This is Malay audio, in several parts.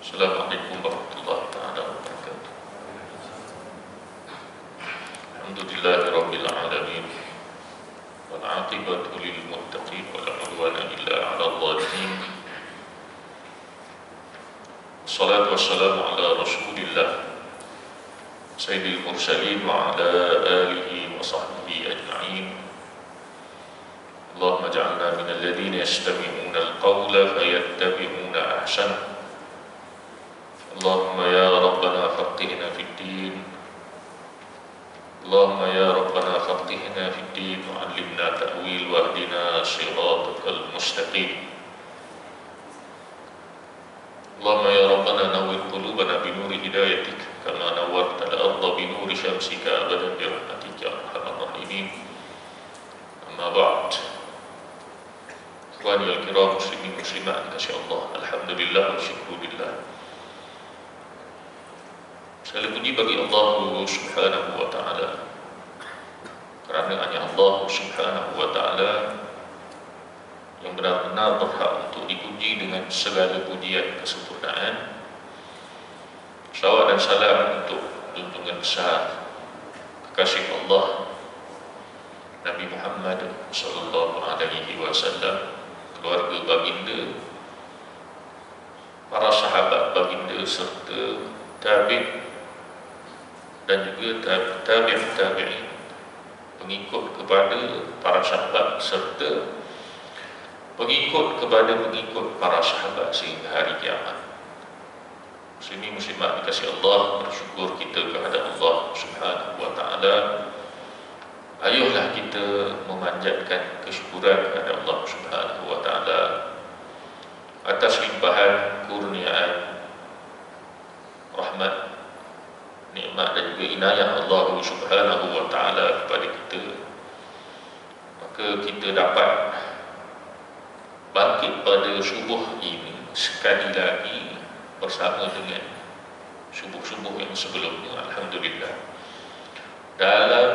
Assalamualaikum warahmatullahi taala wabarakatuh. Alhamdulillahirabbil alamin. Wal 'aqibatu lil muttaqin wa la 'udwana illa 'alal zalimin. Wassalatu wassalamu ala Rasulillah sayyidil mursalin wa ala alihi wa sahbihi ajma'in. Allahumma ij'alna minal ladzina yastami'una al-qawla fayattabi'una ahsanah. Allahumma ya Rabbana faqihna fid din. Allahumma ya Rabbana faqihna fid din wa 'allimna ta'wil wa hdina shiratal mustaqim. Allahumma ya Rabbana nawwir qulubana bi nuri hidayatik kama nawwarta al-ardha bi nuri syamsika abadan bi rahmatika ya arhamar rahimin. Amma ba'd. Ikhwani al-kiram muslimin muslimat insyaallah. Alhamdulillah wa syukurillah. Segala puji bagi Allah Subhanahu wa taala. Kerana hanya Allah Subhanahu wa taala yang benar-benar berhak untuk dipuji dengan segala pujian kesempurnaan. Salawat dan salam untuk junjungan besar kekasih Allah Nabi Muhammad sallallahu alaihi wasallam, keluarga baginda, para sahabat baginda serta tabi'in dan juga tabi'in, pengikut kepada para sahabat serta pengikut kepada pengikut para sahabat sehingga hari kiamat. Muslimin muslimat dikasihi Allah, bersyukur kita kepada Allah Subhanahu wa taala. Ayolah kita memanjatkan kesyukuran kepada Allah Subhanahu wa taala atas limpahan kurniaan rahmat, nikmat dan juga inayah Allah Subhanahu wa taala kepada kita. Maka kita dapat bangkit pada subuh ini sekali lagi bersama dengan subuh-subuh yang sebelumnya, alhamdulillah, dalam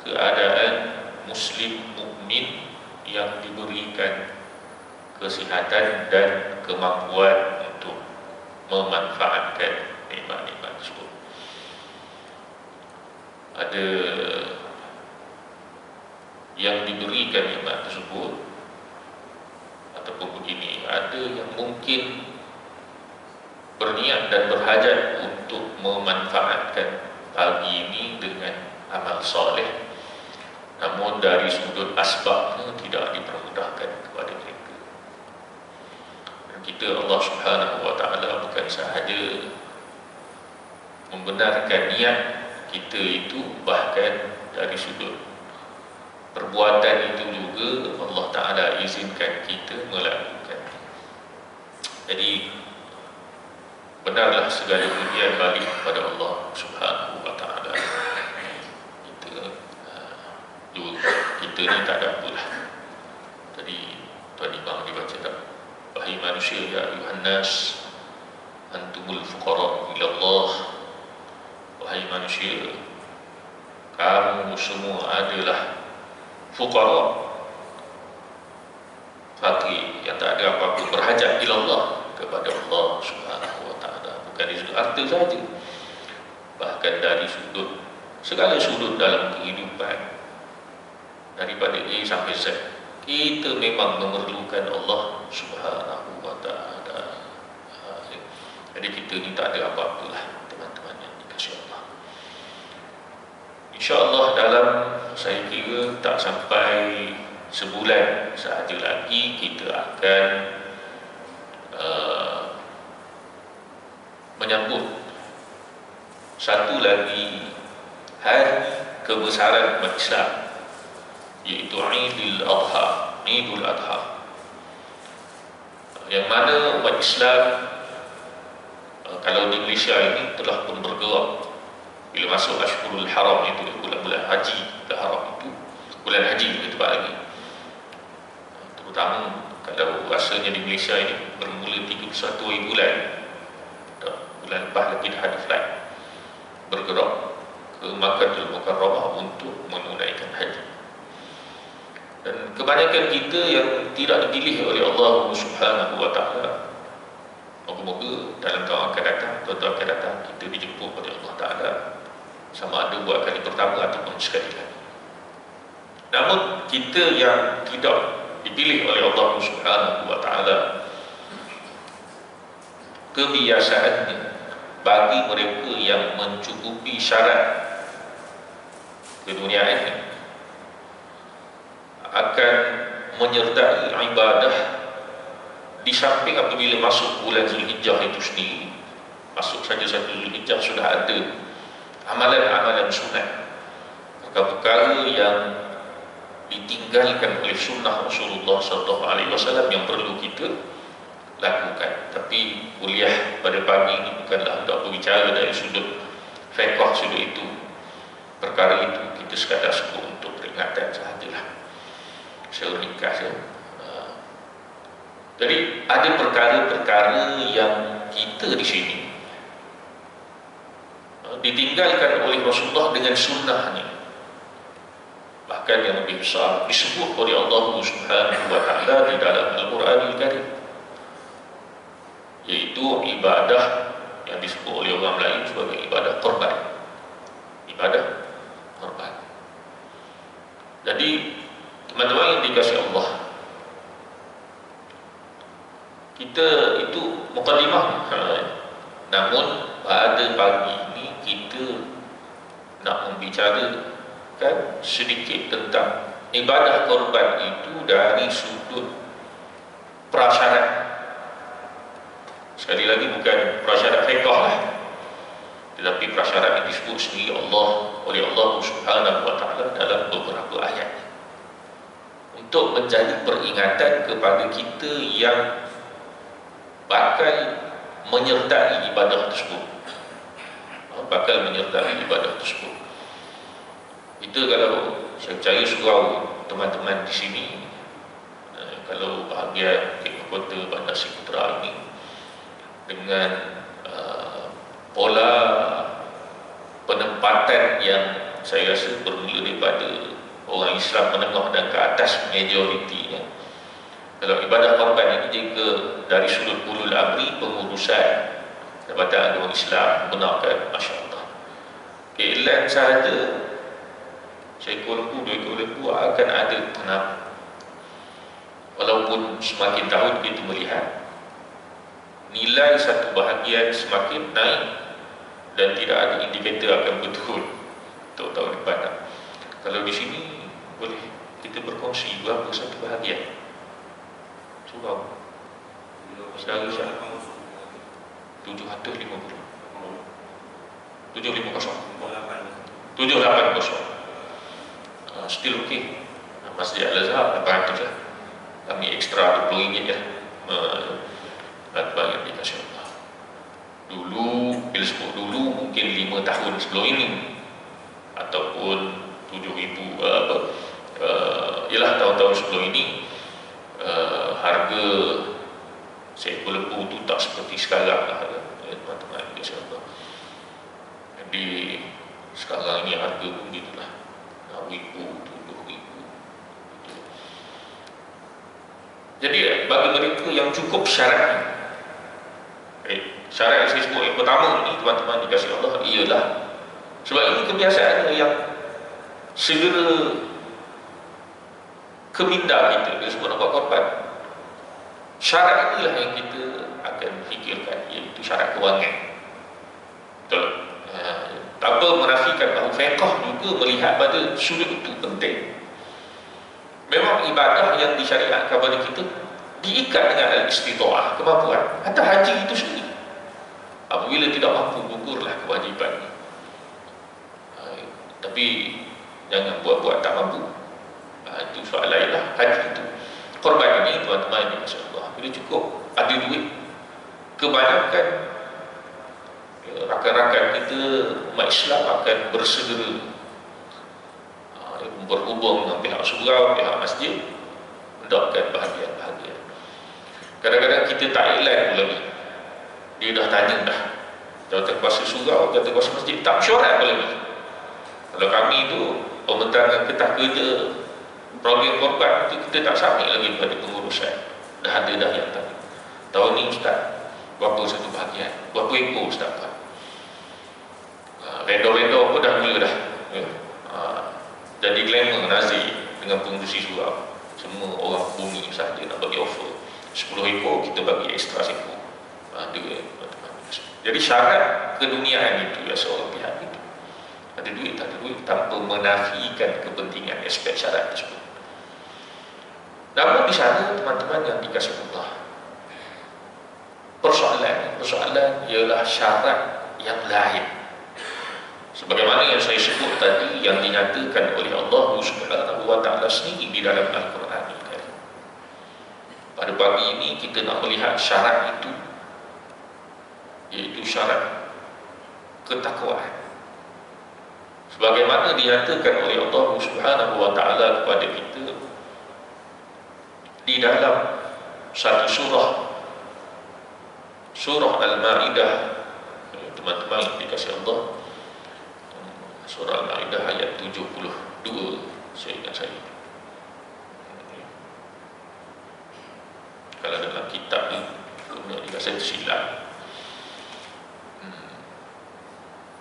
keadaan muslim mukmin yang diberikan kesihatan dan kemampuan untuk memanfaatkan nikmat-nikmat tersebut. Ada yang diberikan nikmat tersebut ataupun begini, ada yang mungkin berniat dan berhajat untuk memanfaatkan pagi ini dengan amal soleh, namun dari sudut asbabnya tidak dipermudahkan kepada mereka. Dan kita, Allah Subhanahu wa taala bukan sahaja membenarkan niat kita itu, bahkan dari sudut perbuatan itu juga Allah Ta'ala izinkan kita melakukan. Jadi benarlah segala pujian balik kepada Allah Subhanahu wa taala. Kita ni tak ada apalah. Tadi Tuan Imam dibaca tak? Wahai manusia, ya ayuhan nas, antumul fuqara ila Allah. Wahai manusia, kamu semua adalah fuqara, fakir yang tak ada apa-apa, berhajat ila Allah, kepada Allah Subhanahu wa taala. Bukan dari sudut harta saja, bahkan dari sudut segala sudut dalam kehidupan, daripada A sampai Z, kita memang memerlukan Allah Subhanahu wa taala. Jadi kita ni tak ada apa-apalah, teman-teman yang dikasihi Allah. InsyaAllah dalam, saya kira tak sampai sebulan sahaja lagi kita akan menyambut satu lagi hari kebesaran umat Islam, iaitu Idul Adha, yang mana umat Islam kalau di Malaysia ini telah pun bergerak bila masuk Ashhurul Haram, itu bulan-bulan haji, bulan haram itu bulan haji lebih tepat lagi. Terutama kalau rasanya di Malaysia ini bermula 31 bulan, bulan lepas lagi dah ada flight bergerak ke Makkahul Mukarramah untuk menunaikan haji. Dan kebanyakan kita yang tidak dipilih oleh Allah Subhanahu wa taala Moga-moga dalam tahun akan datang, tahun akan datang, kita dijemput oleh Allah Ta'ala, sama ada buat kali pertama ataupun sekali lagi. Namun kita yang tidak dipilih oleh Allah Subhanahu wa Ta'ala, kebiasaannya bagi mereka yang mencukupi syarat keduniaan ini akan menyertai ibadah di samping apabila masuk bulan Zulhijjah itu sendiri. Masuk saja satu Zulhijjah sudah ada amalan-amalan sunat, perkara-perkara yang ditinggalkan oleh sunnah Rasulullah SAW yang perlu kita lakukan. Tapi kuliah pada pagi ini bukanlah untuk berbicara dari sudut fiqh, sudut itu, perkara itu kita sekadar sebut untuk peringatan sahajalah, saya ringkas ya. Jadi ada perkara-perkara yang kita di sini ditinggalkan oleh Rasulullah dengan sunnahnya, bahkan yang lebih besar disebut oleh Allah Subhanahu wa Ta'ala di dalam Al-Quranul Karim, yaitu ibadah yang disebut oleh orang lain sebagai ibadah korban. Ibadah korban. Jadi teman-teman yang dikasihi Allah, kita itu mukadimah, namun pada pagi ini kita nak membicarakan sedikit tentang ibadah korban itu dari sudut prasyarat. Sekali lagi bukan prasyarat fiqh lah, tetapi prasyarat yang disebut sendiri oleh Allah Subhanahu wa Ta'ala dalam beberapa ayat, untuk menjadi peringatan kepada kita yang bakal menyertai ibadah tersebut. Bakal menyertai ibadah tersebut. Itu kalau saya percaya surau teman-teman di sini, kalau bahagian kota Bandar Seri Putera ini, dengan pola penempatan yang saya rasa bermula daripada orang Islam menengah dan ke atas majoritinya. Kalau ibadah korban ini jika dari sudut ulul amri, pengurusan Jabatan Agama Islam benarkan, Masya Allah, keelan sahaja seekor lembu, dua ekor lembu akan ada penambah. Walaupun semakin tahun kita melihat nilai satu bahagian semakin naik dan tidak ada indikator akan betul untuk tahun depan. Kalau di sini boleh kita berkongsi berapa satu bahagian surau sehari 750 still okay. Masjid Al-Azhar 800 lah, kami ekstra RM20 je yang dikasih Allah. Dulu, bila sebut dulu mungkin 5 tahun sebelum ini, ataupun 7,000 ialah tahun-tahun sebelum ini, harga seekor lembu tu tak seperti sekarang lah, teman-teman, insyaAllah. Jadi sekarang ini harga pun gitulah, RM6,000, RM7,000. Jadi bagi mereka yang cukup syarat, syarat yang saya sebut yang pertama ini, teman-teman dikasih Allah, ialah sebab ini kebiasaan yang segera keminda kita, dia sebut nak buat korban. Syarat inilah yang kita akan fikirkan, iaitu syarat kewangan. Betul? Tanpa menafikan bahawa fiqh juga melihat pada sudut itu penting. Memang ibadah yang disyariatkan kepada kita diikat dengan al-istita'ah, kemampuan. Hatta haji itu sendiri, apabila tidak mampu, gugurlah kewajiban. Tapi jangan buat-buat tak mampu. Itu soal lain lah. Haji itu, korban ini tuan-tuan, insya-Allah, bila cukup ada duit, kebanyakan rakan-rakan kita umat Islam akan bersegera berhubung dengan pihak surau, pihak masjid, mendapatkan bahagian-bahagian. Kadang-kadang kita tak iklan pun lagi, dia dah tanya dah, jawatan kuasa surau, jawatan kuasa masjid, tak mesyuarat pun lagi. Kalau kami tu pembentaran ketah kerja program korban itu, kita tak sampai lagi pada pengurusan. Dah ada dah yang tanya, tahun ni Ustaz Berapa satu bahagian? Berapa ekor dapat? Vendor-vendor pun dah mula dah. Jadi glamour Nazir dengan pengurusi surau. Semua orang bumi sahaja nak bagi offer 10 ekor, kita bagi ekstra 1 ekor. Jadi syarat keduniaan itu ya seorang pihak itu ada duit tak ada duit, tanpa menafikan kepentingan aspek syarat tersebut. Namun di sana teman-teman yang dikasih Allah, persoalan ialah syarat yang lain. Sebagaimana yang saya sebut tadi, yang dinyatakan oleh Allah Subhanahu wa Ta'ala sendiri di dalam Al-Quran ini. Pada pagi ini kita nak melihat syarat itu, iaitu syarat ketakwaan. Sebagaimana dinyatakan oleh Allah Subhanahu wa Ta'ala kepada kita di dalam satu surah Al-Ma'idah, teman-teman yang dikasihi Allah, surah Al-Ma'idah ayat 72, saya ingat saya. Kalau dalam kitab ni saya tersilap.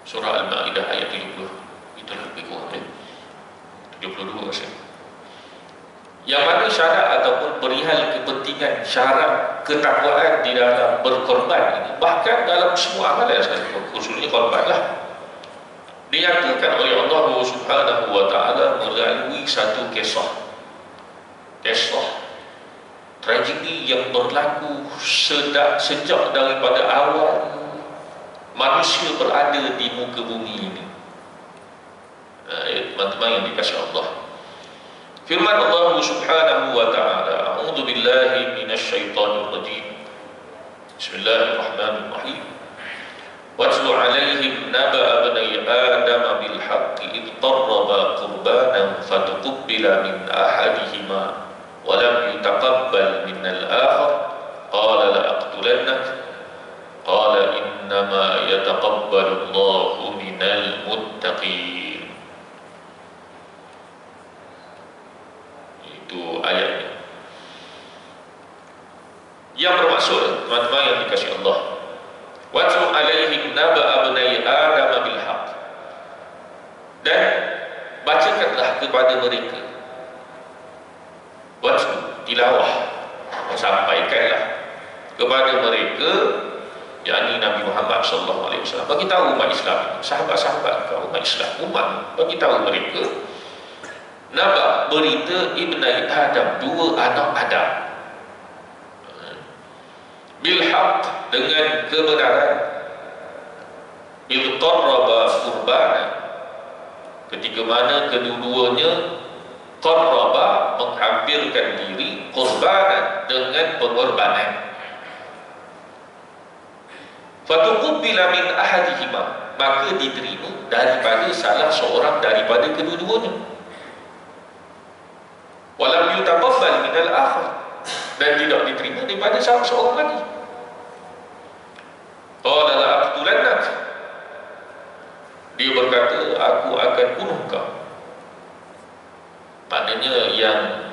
Surah Al-Ma'idah ayat 70, itulah lebih kurang 72 rasanya. Yang mana syarat ataupun perihal kepentingan syarat ketakwaan di dalam berkorban ini, bahkan dalam semua amalan sekalipun, khususnya korbanlah, dinyatakan oleh Allah Subhanahu wa Ta'ala melalui satu kisah tragedi yang berlaku sejak daripada awal manusia berada di muka bumi ini. Teman-teman yang dikasihi Allah, firman Allah Subhanahu wa Ta'ala, a'udzu billahi minasyaitonir rajim. Bismillahirrahmanirrahim. وَاتْلُ عَلَيْهِمْ نَبَأَ بَنِي آدَمَ بِالْحَقِّ إِذْ قَرَّبَا قُرْبَانًا فَتُقُبِّلَ مِنْ أَحَدِهِمَا وَلَمْ يُتَقَبَّلْ مِنَ الْآخَرِ قَالَ لَأَقْتُلَنَّكَ قَالَ إِنَّمَا يَتَقَبَّلُ اللَّهُ مِنَ الْمُتَّقِينَ. Itu ayatnya. Yang bermaksud, teman-teman yang dikasihi Allah, وَاتْلُ عَلَيْهِمْ نَبَأَ بَنِي آدَمَ بِالْحَقِّ, dan bacakanlah kepada mereka, watlu, tilawah, sampaikanlah kepada mereka, yakni Nabi Muhammad SAW, bagi tahu umat Islam, sahabat-sahabat umat Islam, umat, bagi tahu mereka, naba, berita, ibnai Adam, dua anak Adam, bilhaq, dengan kebenaran, bil qarraba qurbanan, ketika mana kedua-duanya qarraba, menghampirkan diri, qurbanan, dengan pengorbanan, fatuqbila min ahadihima, maka diterima daripada salah seorang daripada kedua-duanya, walam yutaqabbal min al-akhar, dan tidak diterima daripada salah seorang lagi. Qala la'aqtulannak, dia berkata, aku akan bunuh kau. Maknanya yang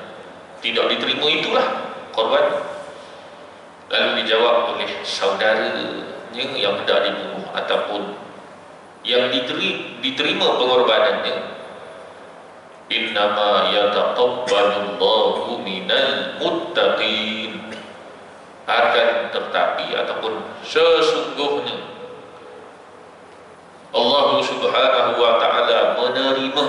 tidak diterima itulah korban. Lalu dijawab oleh saudaranya yang hendak dibunuh ataupun yang diterima pengorbanannya, innama yataqabbalullahu minal muttaqin, akan tetapi ataupun sesungguhnya Allah Subhanahu wa Ta'ala menerima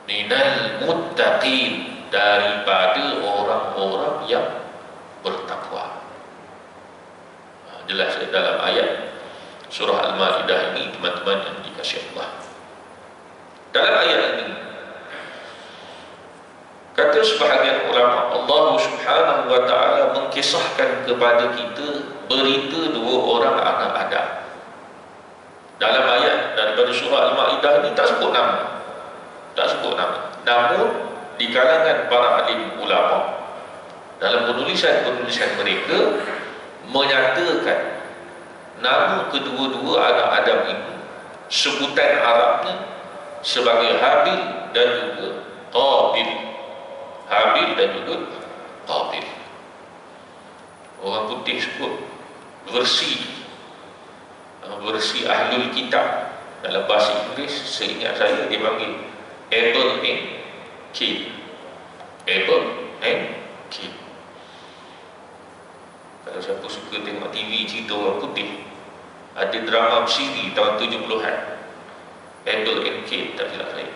minal muttaqin, daripada orang-orang yang bertakwa. Jelas dalam ayat surah Al-Ma'idah ini, teman-teman yang dikasihi Allah. Dalam ayat ini kata sebahagian ulama, Allah Subhanahu wa Ta'ala mengkisahkan kepada kita berita dua orang anak Adam. Dalam ayat daripada surah Al-Ma'idah ini tak sebut nama, namun di kalangan para alim ulama, dalam penulisan-penulisan mereka menyatakan nama kedua-dua anak Adam ini, sebutan Arabnya sebagai Habil dan juga Qabil. Habil dan juga Qabil. Orang putih sebut versi Ahlul Kitab dalam bahasa Inggeris, seingat saya dia panggil Abel and Cain. Abel and Cain. Kalau siapa suka tengok TV cerita orang putih, ada drama bersiri tahun 70-an, Abel and Cain, tak silap saya,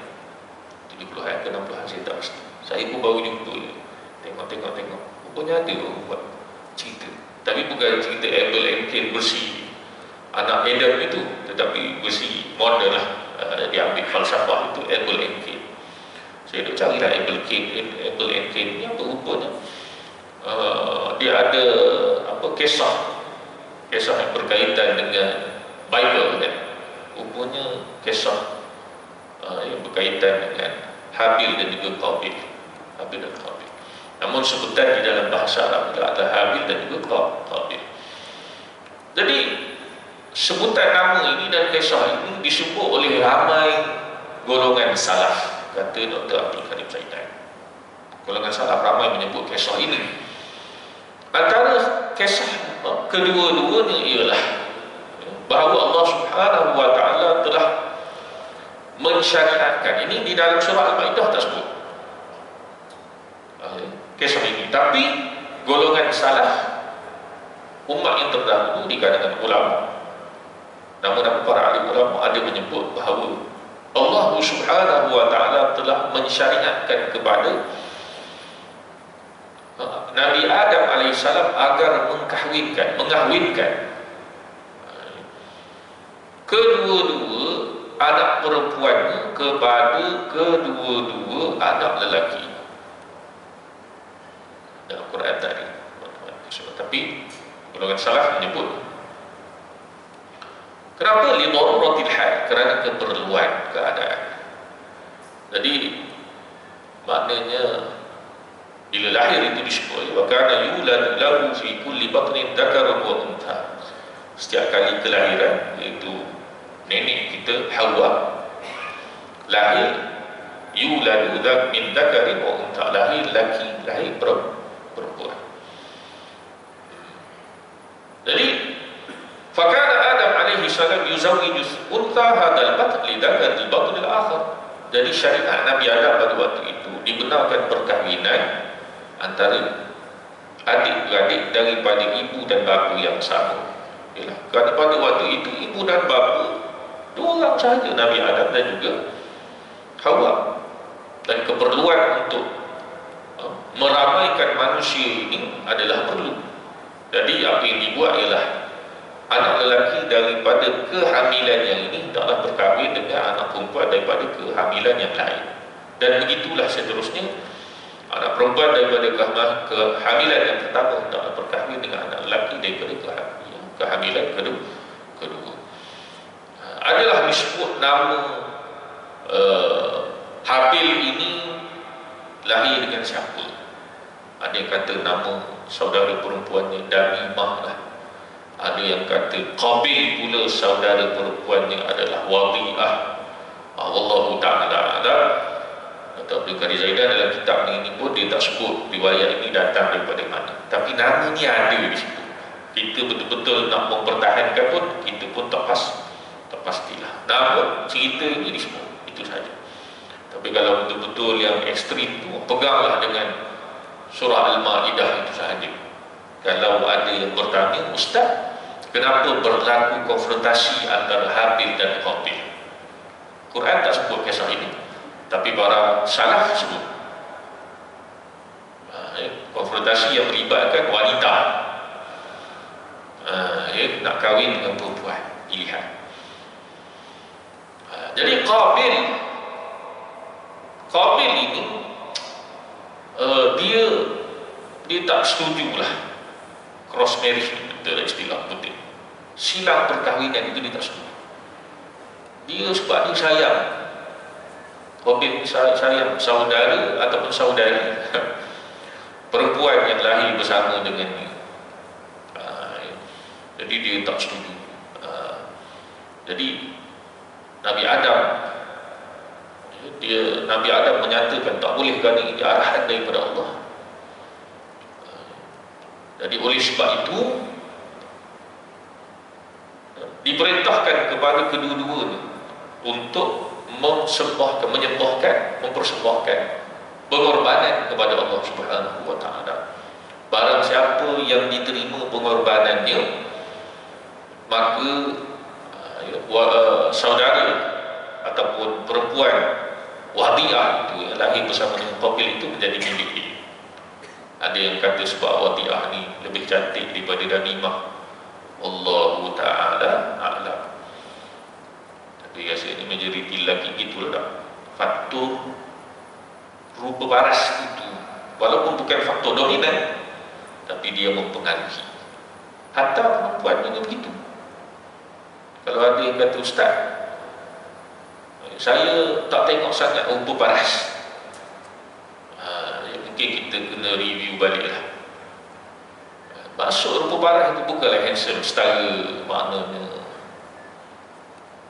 70-an ke 60-an, saya tak pasti. Saya pun baru jumpa tengok rupanya ada orang buat cerita, tapi bukan cerita Abel and Cain bersih anak Adam itu, tetapi versi modern lah. Dia ambil falsafah itu Abel and Cain. Saya duk carilah Abel and Cain ni apa rupanya. Dia ada kisah yang berkaitan dengan Bible kan. Rupanya kisah yang berkaitan dengan Habil dan juga Qabil. Namun sebutan di dalam bahasa Arab adalah Habil dan juga Qabil. Jadi sebutan nama ini dan kisah ini disebut oleh ramai golongan salaf, kata Dr. Abdul Karim Zaidan. Golongan salaf ramai menyebut kisah ini. Antara kisah kedua-duanya ialah bahawa Allah Subhanahu wa Ta'ala telah mensyariatkan, ini di dalam surah Al-Maidah tak sebut kisah ini, tapi golongan salaf, umat yang terdahulu di kalangan ulama, nama-nama para alim ulama ada menyebut bahawa Allah Subhanahu wa Ta'ala telah mensyariatkan kepada Nabi Adam AS agar mengahwinkan kedua-dua anak perempuannya kepada kedua-dua anak lelaki. Dalam Quran tadi, tapi golongan salaf menyebut kenapa? Li daruratil hal, kerana keperluan keadaan. Jadi maknanya bila lahir itu disebut wa kana yulad lahu fi kulli batnin dzakarun wa untha. Setiap kali kelahiran, iaitu nenek kita Hawa lahir, yulad min dzakarin wa untha, lahir laki, lahir perempuan. Jadi fakana Adam alaihi salam yuzawwiju untha hadzal batn li dzakari batn al-akhar. Jadi syariat Nabi Adam pada waktu itu dibenarkan perkahwinan antara adik-beradik daripada ibu dan bapa yang sama. Yalah, kerana pada waktu itu ibu dan bapa dua orang sahaja, Nabi Adam dan juga Hawa, dan keperluan untuk meramaikan manusia ini adalah perlu. Jadi apa yang dibuat ialah anak lelaki daripada kehamilan yang ini taklah berkahwin dengan anak perempuan daripada kehamilan yang lain, dan begitulah seterusnya. Anak perempuan daripada kehamilan yang pertama taklah berkahwin dengan anak lelaki daripada kehamilan kedua. Adalah disebut nama Habil ini lahir dengan siapa? Ada yang kata nama saudara perempuannya Damimah lah. Ada yang kata Qabil pula saudara perempuannya adalah Wadi'ah. Wallahu ta'ala a'lam. Abdul Karim Zaidan dalam kitab ini pun dia tak sebut riwayat ini datang daripada mana, tapi nama ni ada di situ. Kita betul-betul nak mempertahankan pun kita pun tak pastilah. Nama cerita ini disebut, itu saja. Tapi kalau betul-betul yang ekstrim tu, peganglah dengan surah Al-Ma'idah itu sahaja. Kalau ada yang bertanya, Ustaz, kenapa berlaku konfrontasi antara Habil dan Qabil? Quran tak sebut kisah ini, tapi para salaf sebut konfrontasi yang melibatkan wanita, nak kahwin dengan perempuan pilihan. Jadi Qabil ini dia tak setujulah cross marriage, betul istilah penting, silang perkahwinan itu dia tak setuju. Dia sebab dia sayang, Qabil sayang saudara ataupun saudari perempuan yang lahir bersama dengannya. Jadi dia tak setuju. Jadi Nabi Adam menyatakan tak boleh, kerana ini arahan daripada Allah. Jadi oleh sebab itu diperintahkan kepada kedua-duanya untuk mempersembahkan pengorbanan kepada Allah Subhanahu wa taala. Barang siapa yang diterima pengorbanannya, maka saudara ataupun perempuan Wadi'ah itu yang lahir bersama dengan Qabil itu menjadi milik dia. Ada yang kata sebab Wadi'ah ni lebih cantik daripada Danimah. Allahu ta'ala a'lam. Tapi rasanya majoriti lelaki gitu lah. Faktor rupa paras itu, walaupun bukan faktor dominan, tapi dia mempengaruhi. Hatta perempuan juga begitu. Kalau ada yang kata, Ustaz, saya tak tengok sangat rupa paras, mungkin kita kena review balik lah. Maksud rupa paras itu bukanlah handsome setara maknanya.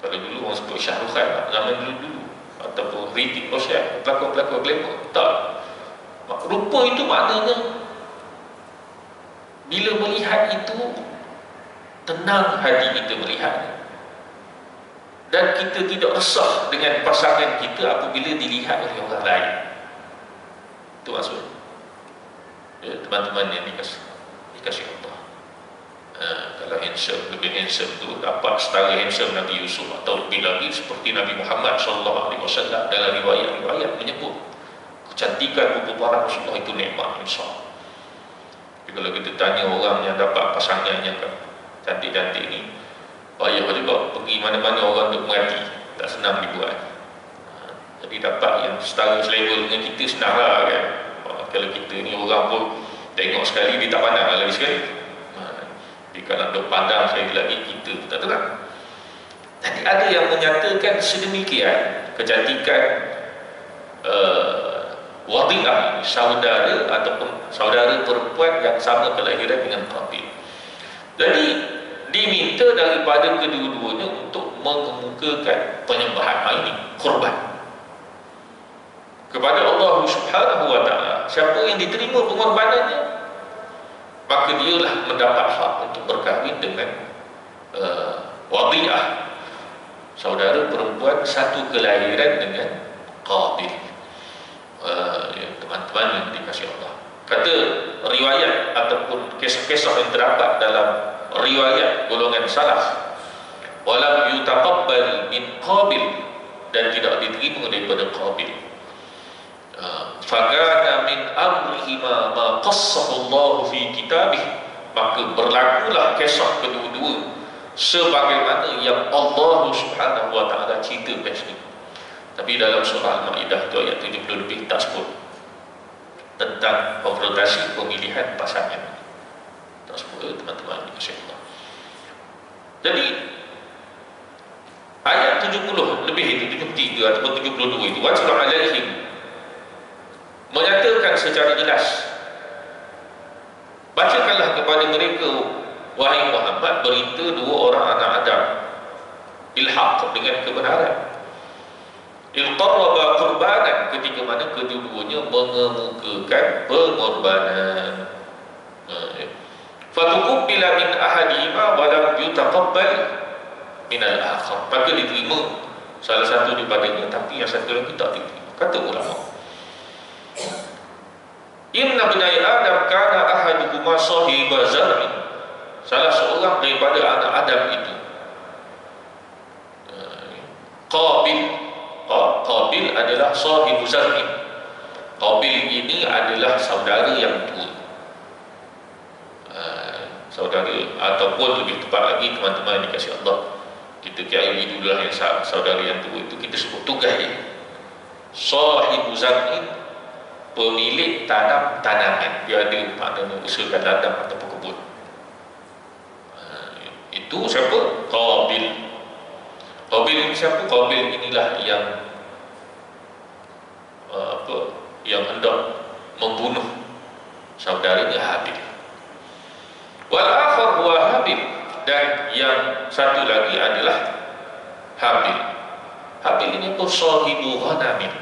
Kalau dulu orang sebut Shah Rukh Khan zaman dulu-dulu, ataupun Hrithik Roshan, pelakon-pelakon glamour, tak. Rupa itu maknanya bila melihat itu tenang hati kita melihat, dan kita tidak resah dengan pasangan kita apabila dilihat oleh orang lain. Itu maksudnya. Ya, teman-teman yang dikasih Allah. Kalau handsome, lebih handsome tu dapat setara handsome Nabi Yusuf, atau lebih lagi seperti Nabi Muhammad SAW. Dalam riwayat-riwayat menyebut kecantikan rupa parah Rasulullah itu nikmat, insya-Allah. Jadi kalau kita tanya orang yang dapat pasangan yang cantik-cantik ni, payah juga pergi mana-mana orang untuk merhati, tak senang dibuat. Jadi dapat yang setara selevel dengan kita senang lah kan. Kalau kita ni orang pun tengok sekali dia tak pandang lagi sekali. Jadi kalau duk pandang sekali lagi kita tak terang. Jadi ada yang menyatakan sedemikian kecantikan Wadi'ah ini, saudara ataupun saudara perempuan yang sama kelahiran dengan Qabil. Jadi diminta daripada kedua-duanya untuk mengemukakan penyembahan ini, korban kepada Allah Subhanahu wa taala. Siapa yang diterima pengorbanannya, maka dialah mendapat hak untuk berkahwin dengan Wadi'ah, saudara perempuan satu kelahiran dengan Qabil. Teman-teman yang dikasihi Allah, kata riwayat ataupun kisah-kisah yang terdapat dalam riwayat golongan salaf, walam yutaqabbal min Qabil, dan tidak diterima daripada Qabil. Fagana min amrihi ma qassahu Allah fi kitabih, maka berlakulah kisah kedua-dua sebagaimana yang Allah Subhanahu wa taala ceritakan sendiri. Tapi dalam surah Al-Ma'idah itu ayat 70 lebih tak sebut tentang konfrontasi pemilihan pasangan. Tak sebut, teman-teman dikasihi Allah. Jadi ayat 70 lebih itu, 73 atau 72 itu, wajib alaihim, menyatakan secara jelas, bacakanlah kepada mereka wahai Muhammad berita dua orang anak Adam ilhaq dengan kebenaran, ilqarraba qurbanan, ketika mana kedua-duanya mengemukakan pengorbanan. Fatuqbila min ahadihima wa lam yutaqabbal min al-akhar, maka diterima salah satu daripadanya tapi yang satu lagi tak diterima. Kata ulama, inna bnai Adam kana ahaduhuma sahiba zar'in, salah seorang daripada anak Adam itu Qabil adalah sahibu zar'in. Qabil ini adalah saudara yang tua, saudara, ataupun lebih tepat lagi teman-teman dikasihi Allah, kita kiai dulu lah yang saudara yang tua itu kita sebut tugai. Sahibu zar'in, pemilik tanaman, dia ada maknanya usahakan ladang ataupun kebun. Itu siapa? Qabil. Qabil ini siapa? Qabil inilah yang yang hendak membunuh saudaranya Habil. Wal akhar huwa Habil, dan yang satu lagi adalah Habil. Habil ini pun sahibu ghanamin,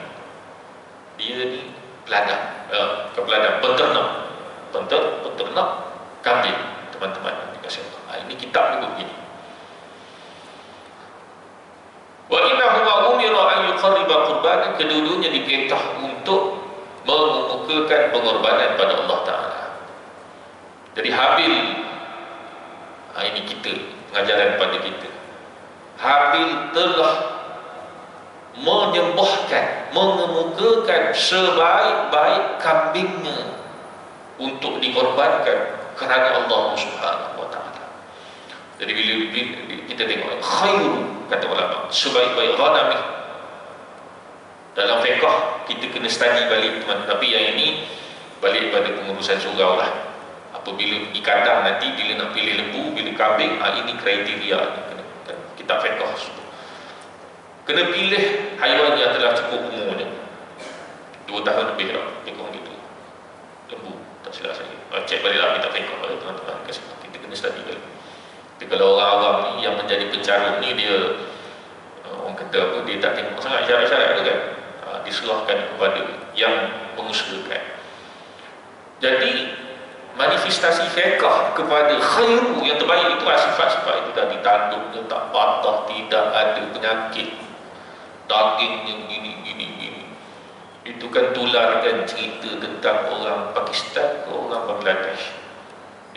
dia ni peladang, peternak kambing, teman-teman dikasih Allah. Ini kitab juga begini. kedua-duanya diperintah untuk mengemukakan pengorbanan pada Allah Ta'ala. Jadi Habil, ini kita, pengajaran pada kita. Habil telah menyembahkan, mengemukakan sebaik-baik kambingnya untuk dikorbankan kerana Allah Subhanahu wa Ta'ala. Jadi bila kita tengok khairu, kata ulama, sebaik-baik ghanami. Dalam fiqh kita kena study balik teman. Tapi yang ini balik pada pengurusan surau lah. Apabila di kandang nanti, bila nak pilih lembu, bila kambing, ini kriteria kita fiqh. Kena pilih haiwan yang telah cukup umurnya, 2 tahun lebih dah, lebih kurang gitu. Lembu, tak silap saya. Cek balik lah kita fiqh pada teman-teman. Kita kena study balik. Jadi kalau orang awam ni yang menjadi pencarut ni, dia orang kata apa, dia tak tengok sangat syarat-syarat tu kan, diserahkan kepada yang mengusahakan. Jadi manifestasi fiqh kepada khairu yang terbaik itu, sifat-sifat itu tadi, tanduknya tak patah, tidak ada penyakit, dagingnya gini. Itu kan tularkan cerita tentang orang Pakistan ke orang Bangladesh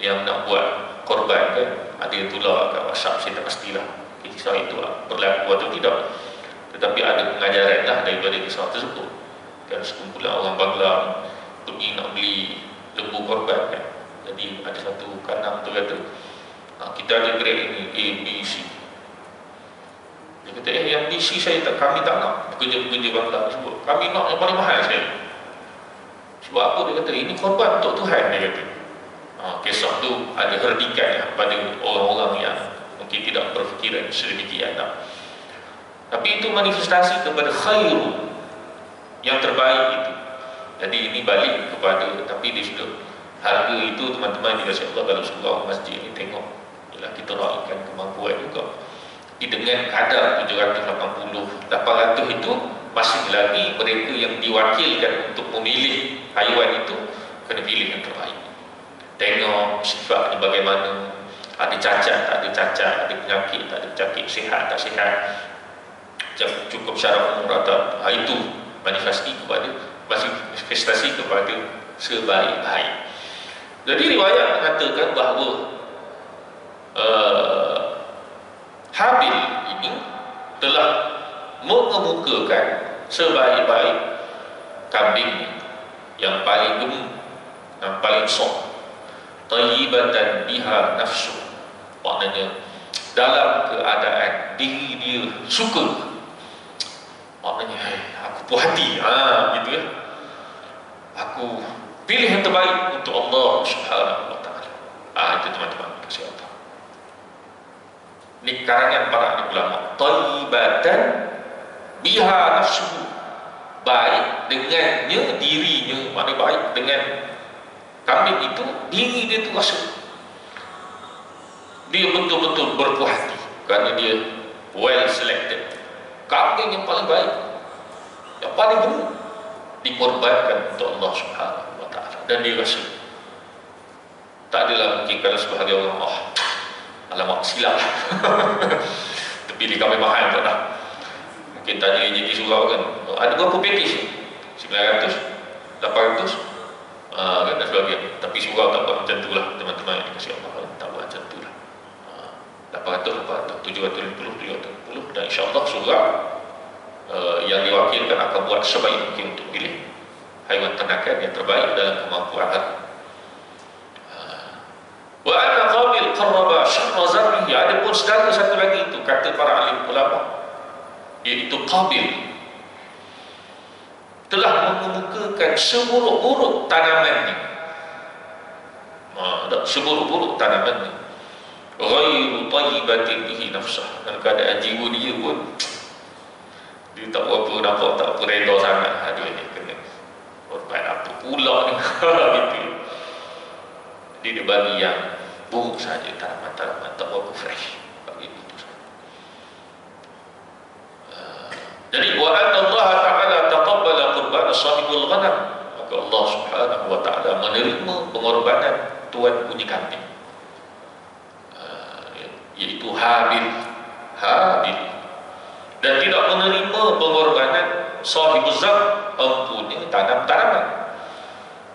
yang nak buat korban kan, ada yang tular kat WhatsApp, saya tak pastilah kisah itu berlaku atau tidak, tetapi ada pengajaran lah daripada kisah tersebut kan. Sekumpulan orang Bangla pergi nak beli lembu korban kan. Jadi ada satu kandang tu kata, kita ada grade ini A, B, C. Dia kata, yang B, C kami tak nak. Pekerja-pekerja Bangla sebut, kami nak yang paling mahal saya. Sebab apa? Dia kata, ini korban untuk Tuhan, dia kata. Kisah tu ada herdikan pada orang-orang yang mungkin tidak berfikiran sedemikian. Tapi itu manifestasi kepada khairu, yang terbaik itu. Jadi ini balik kepada, tapi di situ harga itu teman-teman dikasih Allah dalam surau masjid ini, tengok ialah kita raikan kemampuan juga. Dengan kadar 780, 800 itu masih lagi mereka yang diwakilkan untuk memilih haiwan itu kena pilih yang terbaik. Tengok sifatnya bagaimana, ada cacat, tak ada cacat, ada penyakit, tak ada penyakit, sihat, tak sihat, cukup syarat umur atau itu manifestasi kepada sebaik-baik. Jadi riwayat mengatakan bahawa Habil ini telah mengemukakan sebaik-baik kambing yang paling gemuk, yang paling sok, tayyibatan biha nafsu, maknanya dalam keadaan diri dia suka, maknanya aku puas hati, gitu ya, aku pilih yang terbaik untuk Allah Subhanahu wa Ta'ala. Itu teman-teman kasih Allah. Ini karangan para ulama, tayyibatan biha nafsuhu, baik dengannya dirinya, maknanya baik dengan kambing itu, diri dia tu rasa dia betul-betul berpuas hati kerana dia well selected, kambing yang paling baik, yang paling gemuk, dikorbankan untuk Allah Subhanahu wa Ta'ala. Dan dia rasa tak adalah mungkin kalau sebahagian orang, alamak silap tapi dia kambing mahal pun dah. Mungkin tanya jadi surau kan, ada berapa package? 900, 800, kan, dan sebagainya. Tapi surau tak buat macam tu lah teman-teman yang dikasih Allah, tak buat macam tu lah. 800, 750, dan insyaAllah surau yang diwakilkan akan buat sebaik mungkin untuk pilih haiwan ternakan yang terbaik dalam kemampuan hati. Wa anna Qabil qarraba syarra zarrihi, ada pun saudara satu lagi itu kata para alim ulama, iaitu Qabil telah mengemukakan seburuk-buruk tanamannya, seburuk-buruk tanamannya, ghairu tayyibatin bihi nafsah, dan keadaan jiwa dia pun dia tak berapa nampak, tak apa reda sangat. Aduh, ni kena korban apa pula ni gitu. Dia bagi yang buruk saja, tanaman-tanaman tak berapa fresh, bagi itu saja. Jadi wa anna Allah Ta'ala taqabbala qurban sahibul ghanam, maka Allah Subhanahu wa Ta'ala menerima pengorbanan tuan punya kambing, iaitu Habil, dan tidak menerima pengorbanan sahibuz zam, empunya tanam-tanaman,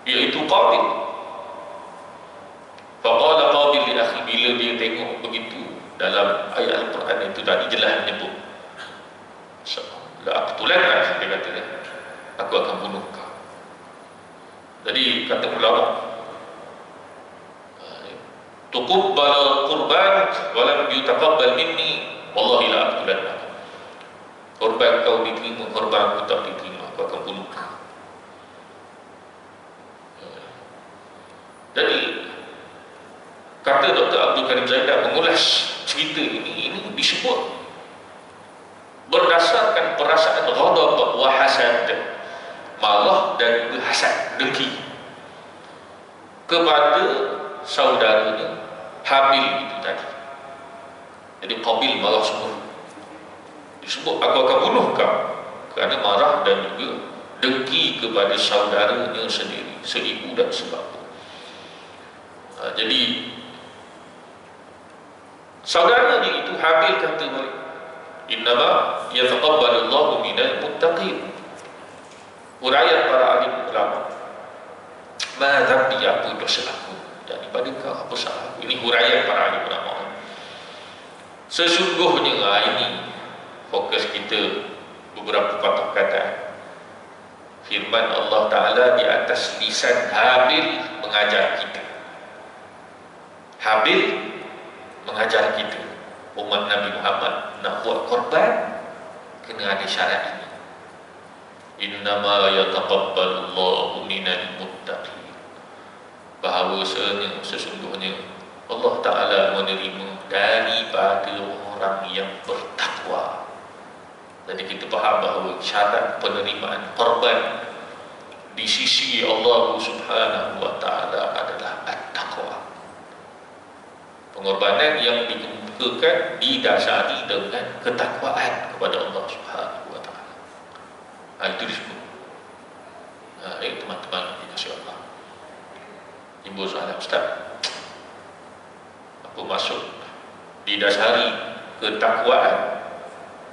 iaitu Qabil. Faqala Qabil li akhi, bila dia tengok begitu, dalam ayat Al-Quran itu tadi jelas menyebut la aqtulanna, dia kata, aku akan bunuh kau. Jadi kata ulama, tuqabbal qurban wa lam yutaqabbal minni wallahi la aqtulanna. Korban kau diterima, korban aku tak diterima, aku akan bunuh kau. Jadi kata Dr. Abdul Karim Zaidah mengulas cerita ini disebut berdasarkan perasaan ghadab wa hasad, malah dan juga hasad, dengki kepada saudaranya Habil itu tadi. Jadi Qabil marah semua, disebut aku akan bunuh kau kerana marah dan juga dengki kepada saudaranya sendiri, seibu dan sebapa. Jadi saudaranya itu Habil kata balik, innama yataqabbalullahu minal muttaqin. Huraian para alim ulama, ma dzambi, apa dosa aku daripada kau, apa salah aku. Ini huraian para alim ulama. Sesungguhnya ini fokus kita beberapa patah kata firman Allah Ta'ala di atas lisan Habil mengajar kita. Habil mengajar kita, umat Nabi Muhammad nak buat korban kena ada syarat ini. Innama yataqabbalullahu minal muttaqin. Bahawasanya sesungguhnya Allah Ta'ala menerima daripada orang yang bertakwa. Jadi kita faham bahawa syarat penerimaan korban di sisi Allah Subhanahu wa Ta'ala adalah at-taqwa. Pengorbanan yang dikemukakan didasari dengan ketakwaan kepada Allah Subhanahu wa Ta'ala. Itu disebut. Teman-teman yang dikasihi Allah, Ibu soalan Ustaz, apa maksud didasari ketakwaan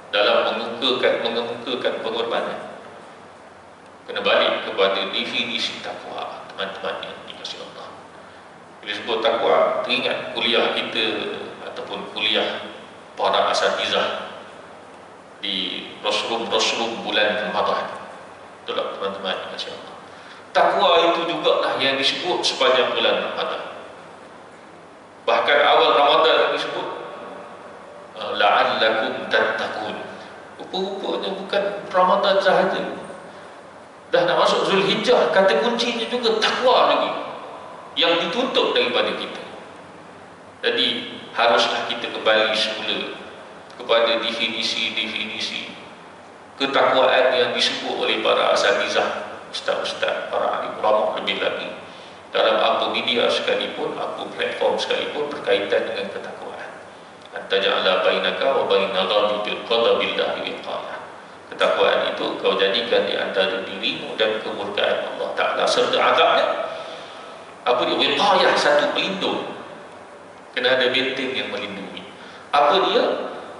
dalam mengemukakan pengorbanan? Kena balik kepada definisi takwa, teman-teman yang dikasihi Allah. Bila sebut takwa, teringat kuliah kita ataupun kuliah para asatizah di Rasulullah bulan Ramadan. Itulah teman-teman yang dikasihi Allah. Takwa itu jugalah yang disebut sepanjang bulan Ramadan. Bahkan awal Ramadan disebut la'allakum tattaqun. Rupa-rupanya bukan Ramadan sahaja, dah nak masuk Zulhijjah, kata kuncinya juga takwa lagi yang dituntut daripada kita. Jadi haruslah kita kembali semula kepada definisi-definisi ketakwaan yang disebut oleh para asatizah, ustaz-ustaz, para ahli ulama, lebih lagi dalam apa media sekalipun, apa platform sekalipun berkaitan dengan ketakwaan. Antaja'ala bainaka wa bainal ghadabillahi wiqayah. Ketakwaan itu kau jadikan di antara dirimu dan kemurkaan Allah Ta'ala serta azabnya. Apa dia? Wiqayah, satu pelindung. Kena ada benteng yang melindungi. Apa dia?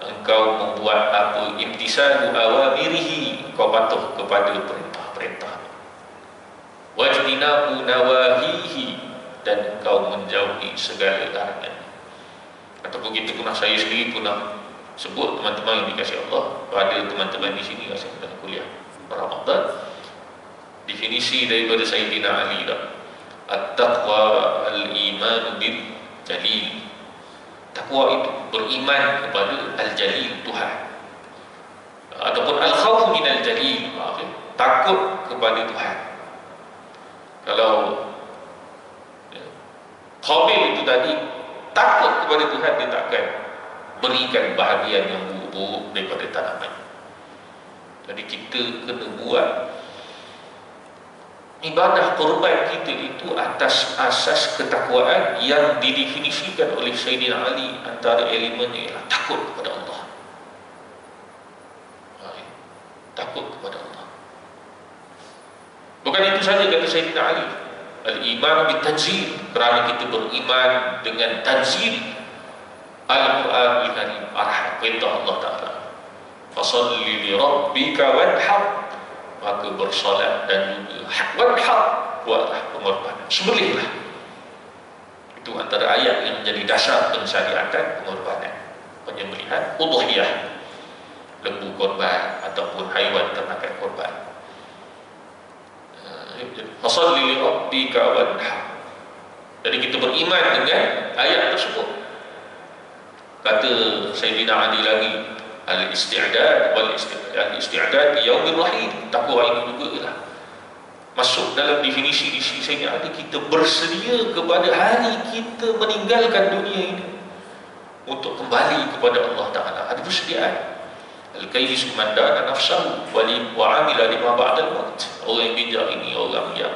Engkau membuat apa? Imtisalu awamirihi, kau patuh kepada perintah-perintah. Wajtinabu nawahihi, dan engkau menjauhi segala larangan. Ataupun kita pernah, saya sendiri pernah sebut teman-teman yang dikasihi Allah, pada teman-teman di sini yang sedang kuliah Ramadan, definisi daripada Sayyidina Ali dah. At-taqwa al-iman bil jalil. Takwa itu beriman kepada al-jalil, Tuhan, ataupun al-khawf min al-jalil, takut kepada Tuhan. Kalau Qabil itu tadi takut kepada Tuhan, dia takkan berikan bahagian yang buruk-buruk daripada tanaman. Jadi kita kena buat ibadah korban kita itu atas asas ketakwaan yang didefinisikan oleh Sayyidina Ali. Antara elemennya ialah takut kepada Allah. Takut kepada Allah. Bukan itu saja kata Sayyidina Ali, al-iman bitanzil, kerana kita beriman dengan tanzil Al-Quran Al-Karim, perintah Allah Ta'ala. Fasalli li rabbika wanhar, maka bersolat dan juga wanhar, buatlah pengorbanan, sembelihlah. Itu antara ayat yang menjadi dasar pensyariatan pengorbanan, penyembelihan udhiyah, lembu korban ataupun haiwan ternakan korban. Fasalli li rabbika wanhar. Jadi kita beriman dengan ayat tersebut. Kata Sayyidina Ali lagi, al-isti'dad wal isti'dad li yaumir rahim. Takwa ini juga ialah masuk dalam definisi Sayyidina Ali, kita bersedia kepada hari kita meninggalkan dunia ini untuk kembali kepada Allah Ta'ala. Ada persediaan. Al-kayyisu man dana nafsahu wa amila lima ba'dal maut. Orang yang bijak ini orang yang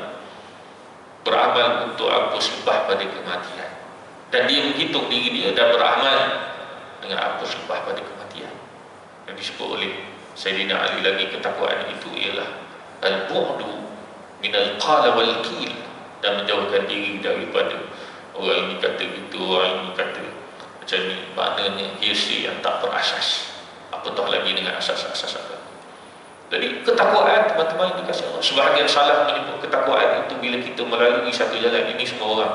beramal untuk apa selepas pada kematian, dan dia menghitung diri dia dan beramal dengan apa selepas pada kematian. Yang disebut oleh Sayyidina Ali lagi, ketakwaan itu ialah al-bu'du minal qala wal qil, dan menjauhkan diri daripada orang ini kata gitu, orang ini kata macam ni, maknanya hearsay yang tak berasas, apatah lagi dengan asas-asas agama. Jadi ketakwaan, teman-teman yang dikasihi Allah, sebahagian salah menyebut ketakwaan itu bila kita melalui satu jalan. Ini semua orang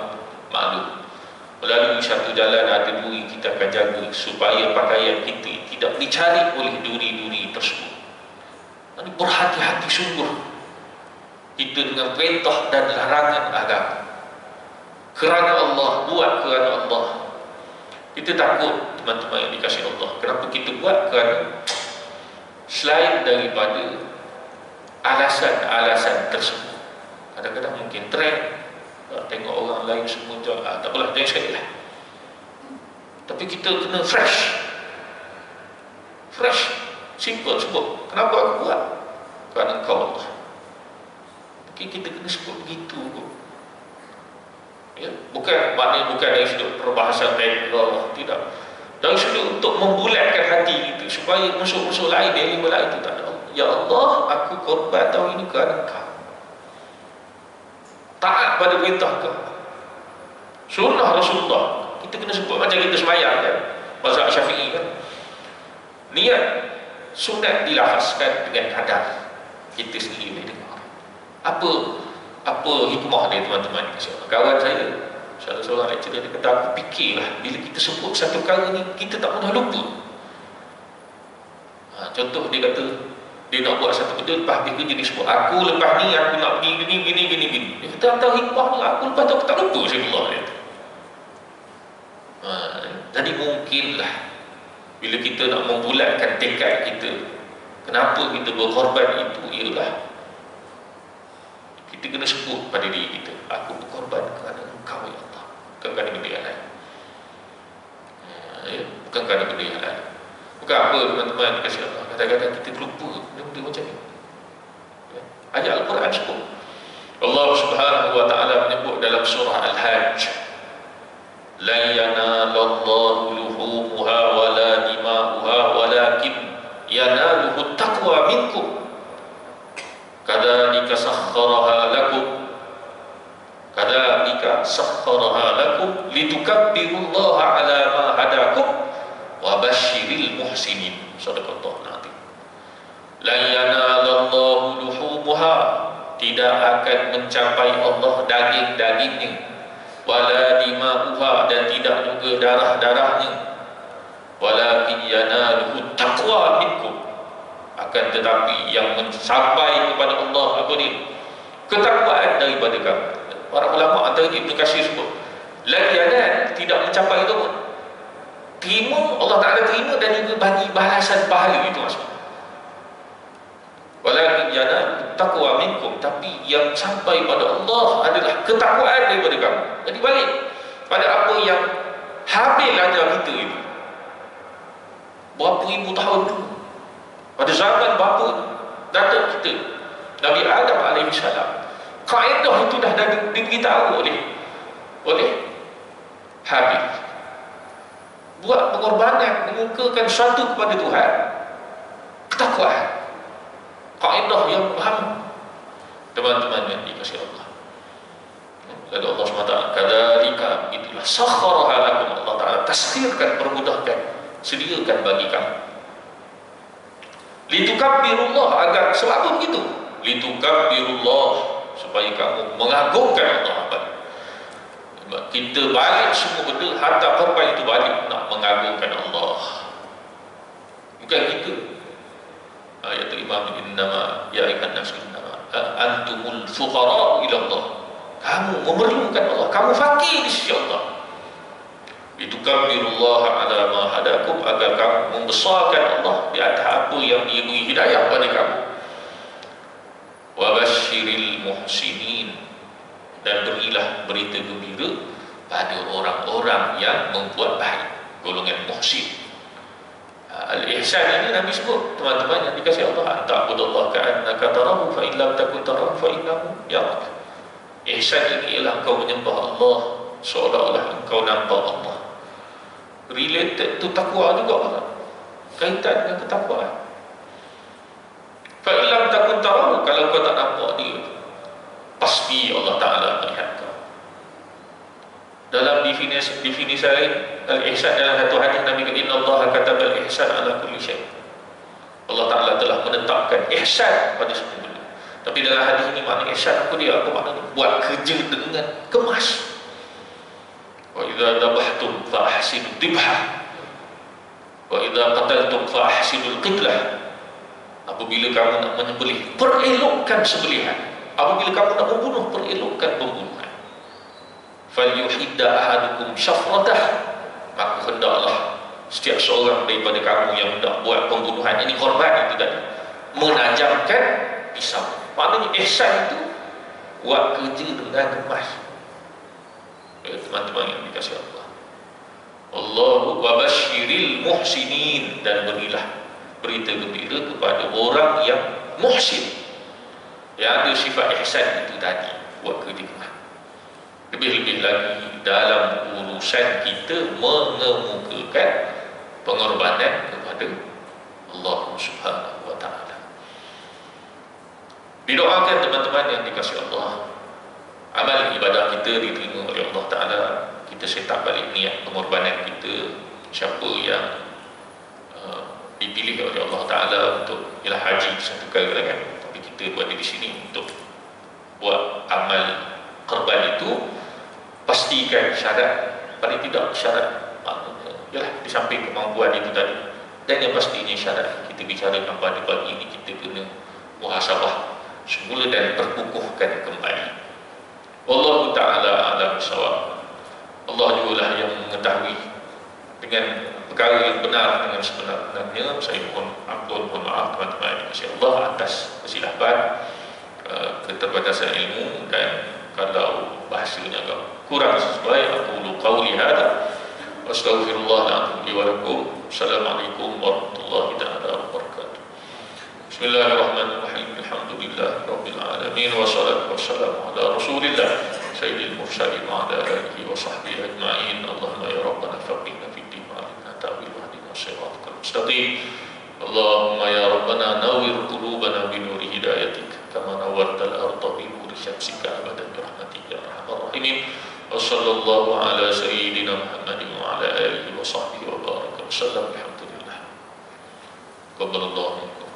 maklum, melalui satu jalan ada duri, kita akan jaga supaya pakaian kita tidak dicari oleh duri-duri tersebut. Jadi berhati-hati sungguh kita dengan perintah dan larangan agama. Kerana Allah, buat kerana Allah. Kita takut, teman-teman yang dikasihi Allah. Kenapa kita buat? Kerana selain daripada alasan-alasan tersebut, kadang-kadang mungkin trend, tengok orang lain semua tak apalah, jangan sekali lah. Tapi kita kena fresh, simple sebut. Kenapa aku buat? Kerana Engkau Allah. Mungkin kita kena sebut begitu. Ya, maknanya bukan dari sudut perbahasan Allah, tidak. Dari sudut untuk membulatkan hati kita supaya musuh-musuh lain, ilmu lain itu tak ada. Ya Allah, aku korban tahun ini kerana Engkau. Taat pada perintah Engkau. Sunnah Rasulullah. Kita kena sebut macam kita sembahyang kan, mazhab Syafi'i kan. Niat sunat dilafazkan dengan kadar kita sendiri boleh dengar. Apa hikmah dia, teman-teman? Kawan saya, salah seorang lecturer, dia kata, aku fikirlah bila kita sebut satu perkara ni, kita tak pernah lupa. Contoh dia kata, dia nak buat satu benda, lepas habis kerja dia sebut, aku lepas ni aku nak pergi gini. Dia kata, antara hikmah ni, aku lepas tu aku tak lupa Rasulullah dia. Jadi mungkinlah bila kita nak membulatkan tekad kita, kenapa kita berkorban itu, ialah kita kena sebut pada diri kita, aku berkorban kerana Engkau ya Allah, bukan kerana benda yang lain. Bukan kerana benda yang lain. Bukan apa, teman-teman dikasihi Allah, kadang-kadang kita terlupa benda-benda macam ni. Ayat Al-Quran sebut, Allah Subhanahu wa ta'ala menyebut dalam surah Al-Hajj, la yanalallahu luhumuha wala dima'uha walakin yanaluhu taqwa minkum kadzalika sakhkharaha lakum litukabbirullaha ala ma hadakum wa basyiril muhsinin. Shadaqallahu al-azim. La yanalallahu luhumuha, tidak akan mencapai Allah daging-dagingnya, wala dima'uha, dan tidak juga darah-darahnya, walakin yanaluhu taqwa minkum, akan tetapi yang sampai kepada Allah apa dia? Ketakwaan daripada kamu. Para ulama antaranya Ibn Katsir sebut, lagi ada tidak mencapai itu pun terima, Allah Ta'ala terima dan juga bagi balasan pahala, itu maksudnya. Walakin yanaluhu taqwa minkum, tapi yang sampai pada Allah adalah ketakwaan daripada kamu. Jadi balik pada apa yang Habil ajar kita itu berapa ribu tahun dulu, pada zaman bapa datuk kita Nabi Adam alaihissalam. Kaedah itu dah diberitahu oleh Habil. Buat pengorbanan, mengukakan sesuatu kepada Tuhan, ketakwaan, kaedah yang paham, teman-teman yang dikasihi Allah. Lalu Allah SWT, kadzalika, itulah sakhkharaha lakum, Allah Ta'ala taskhirkan, permudahkan, sediakan bagi kamu. Litukabbirullah, agar sebab begitu, litukabbirullah, supaya kamu mengagungkan Allah. Kita balik semua benda, harta korban itu balik nak mengagungkan Allah, bukan kita. Ayat Imam, innama ya ayyuhan nas innama antumul fuqara ila Allah, kamu memerlukan Allah, kamu fakir di sisi Allah. Litukabbirullah ala ma hadakum, agar kamu membesarkan Allah di atas apa yang Dia beri hidayah pada kamu. Wa basyiril muhsinin, dan berilah berita gembira pada orang-orang yang membuat baik, golongan muhsin. Al-ihsan ini Nabi sebut, teman-teman yang dikasihi Allah, ta'budallaha ka'annaka tarahu fa in lam takun tarahu fa innahu yarak. Ihsan ini ialah engkau menyembah Allah seolah-olah engkau nampak Allah. Related tu takwa juga, kaitan dengan ketakwaan. Fa in lam takun tarahu, kalau kau tak nampak Dia, pasti Allah Ta'ala melihat kau. Dalam definisi lain, al-ihsan dalam satu hadis Nabi kata, innallaha katabal ihsan ala kulli syai'. Allah Ta'ala telah menetapkan ihsan pada semua benda. Tapi dalam hadis ini makna ihsan apa dia? Apa maknanya? Buat kerja dengan kemas. Wa idza dabahtum fa ahsinu dibha, wa idza qataltum fa ahsinul qitlah. Apabila kamu nak menyembelih, perelokkan sembelihan. Apabila kamu nak membunuh, perelokkan pembunuhan. Falyuhidda ahadukum syafratah, maka hendaklah setiap seorang daripada kamu yang hendak buat pembunuhan, ini korban itu tadi, menajamkan pisau. Maknanya ihsan itu buat kerja dengan kemas. Teman-teman yang dikasihi Allah, Allahu wa basyiril muhsinin, dan berilah berita gembira kepada orang yang muhsin, yang ada sifat ihsan itu tadi, buat kerja kemas. Lebih-lebih lagi dalam urusan kita mengemukakan pengorbanan kepada Allah Subhanahu wa Ta'ala. Didoakan teman-teman yang dikasihi Allah, amal ibadah kita diterima oleh Allah Ta'ala. Kita set up balik niat pengorbanan kita. Siapa yang dipilih oleh Allah Ta'ala untuk ialah haji satu kali kan, tapi kita buat di sini untuk buat amal korban itu, pastikan syarat, paling tidak syarat maknanya ialah di samping kemampuan itu tadi, dan yang pastinya syarat kita bicarakan pada pagi ini, kita kena muhasabah semula dan perkukuhkan kembali. Wallahu ta'ala a'lam bissawab. Allah jugalah yang mengetahui dengan perkara yang benar dengan sebenarnya. Saya mohon ampun, mohon maaf teman-teman yang dikasihi Allah atas kesilapan, keterbatasan ilmu, dan kalau bahasanya agak kurang sesuai, aku qauli hadza wa astaghfirullah li wa lakum. Assalamualaikum warahmatullahi wabarakatuh. Bismillahirrahmanirrahim. Alhamdulillah rabbil alamin, wassalatu wassalamu ala rasulillah sayyidil mursalin wa ala alihi wa sahbihi ajma'in. Allahumma ya rabbana faqihna fid din wa alimna ta'wil wa hadina siratal mustaqim. Allahumma ya rabbana nawwir qulubana bi nuri hidayatik kama nawwartal arda bi nuri syamsika abadan bi rahmatika ya arhamar rahimin. Wa sallallahu ala sayyidina Muhammadin wa ala alihi wa sahbihi wa baraka wa sallam. Alhamdulillah. Qabbalallahu minkum.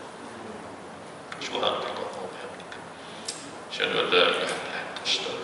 Subhanallah wa bihamdihi. Asyhadu an la ilaha illa anta astaghfiruka